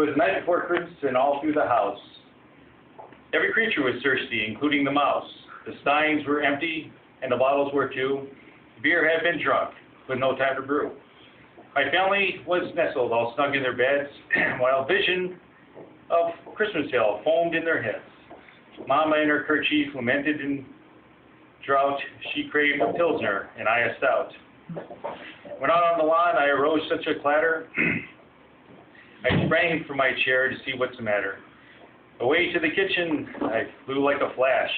It was the night before Christmas, and all through the house, every creature was thirsty, including the mouse. The steins were empty, and the bottles were too. Beer had been drunk, with no time to brew. My family was nestled all snug in their beds, while a vision of Christmas Hill foamed in their heads. Mama in her kerchief lamented in drought. She craved a Pilsner, and I a stout. When out on the lawn, I arose such a clatter. I sprang from my chair to see what's the matter. Away to the kitchen, I flew like a flash,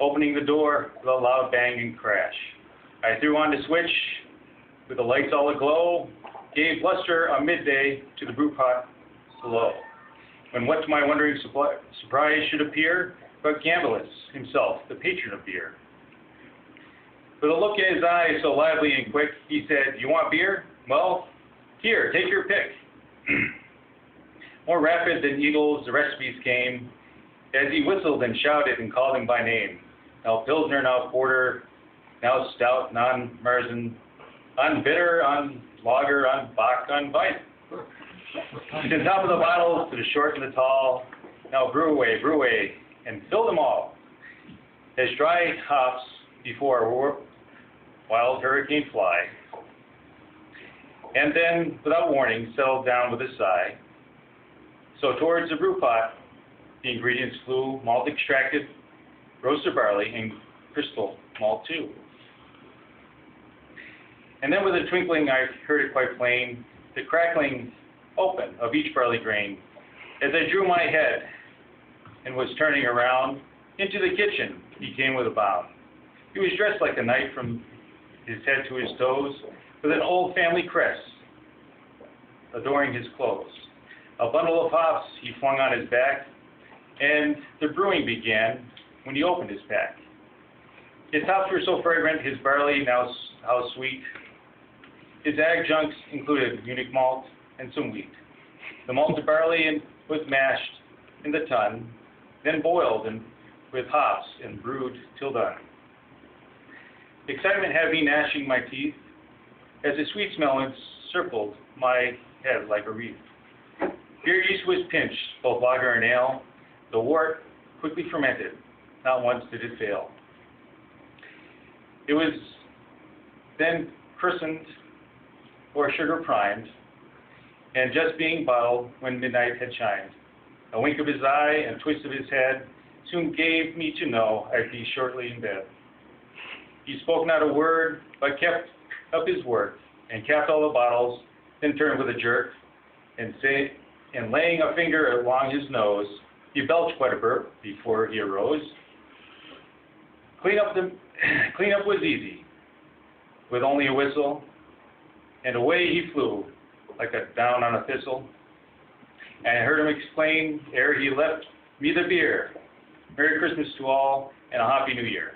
opening the door with a loud bang and crash. I threw on the switch with the lights all aglow, gave luster on midday to the brew pot below. When what to my wondering surprise should appear but Gambelus himself, the patron of beer. With a look in his eyes so lively and quick, he said, "You want beer? Well, here, take your pick." More rapid than eagles, the recipes came, as he whistled and shouted and called them by name. Now Pilsner, now Porter, now Stout, non Marzen, on Bitter, on Lager, on Bock, on Wein. To the top of the bottles, to the short and the tall, now brew away, and fill them all. As dry hops before wild hurricane fly, and then, without warning, settled down with a sigh. So towards the brew pot, the ingredients flew: malt extracted, roasted barley, and crystal malt too. And then with a twinkling, I heard it quite plain, the crackling open of each barley grain. As I drew my head and was turning around, into the kitchen he came with a bound. He was dressed like a knight from his head to his toes, with an old family crest adoring his clothes. A bundle of hops he flung on his back, and the brewing began when he opened his pack. His hops were so fragrant, his barley now how sweet. His adjuncts included Munich malt and some wheat. The malted barley was mashed in the tun, then boiled with hops and brewed till done. Excitement had me gnashing my teeth, as the sweet smell encircled my head like a wreath. Beer yeast was pinched, both lager and ale. The wort quickly fermented, not once did it fail. It was then christened or sugar primed, and just being bottled when midnight had chimed. A wink of his eye and twist of his head soon gave me to know I'd be shortly in bed. He spoke not a word, but kept up his work, and capped all the bottles, then turned with a jerk, and laying a finger along his nose, he belched quite a burp before he arose. Clean up was easy, with only a whistle, and away he flew, like a down on a thistle. And I heard him explain, ere he left me the beer, Merry Christmas to all, and a Happy New Year.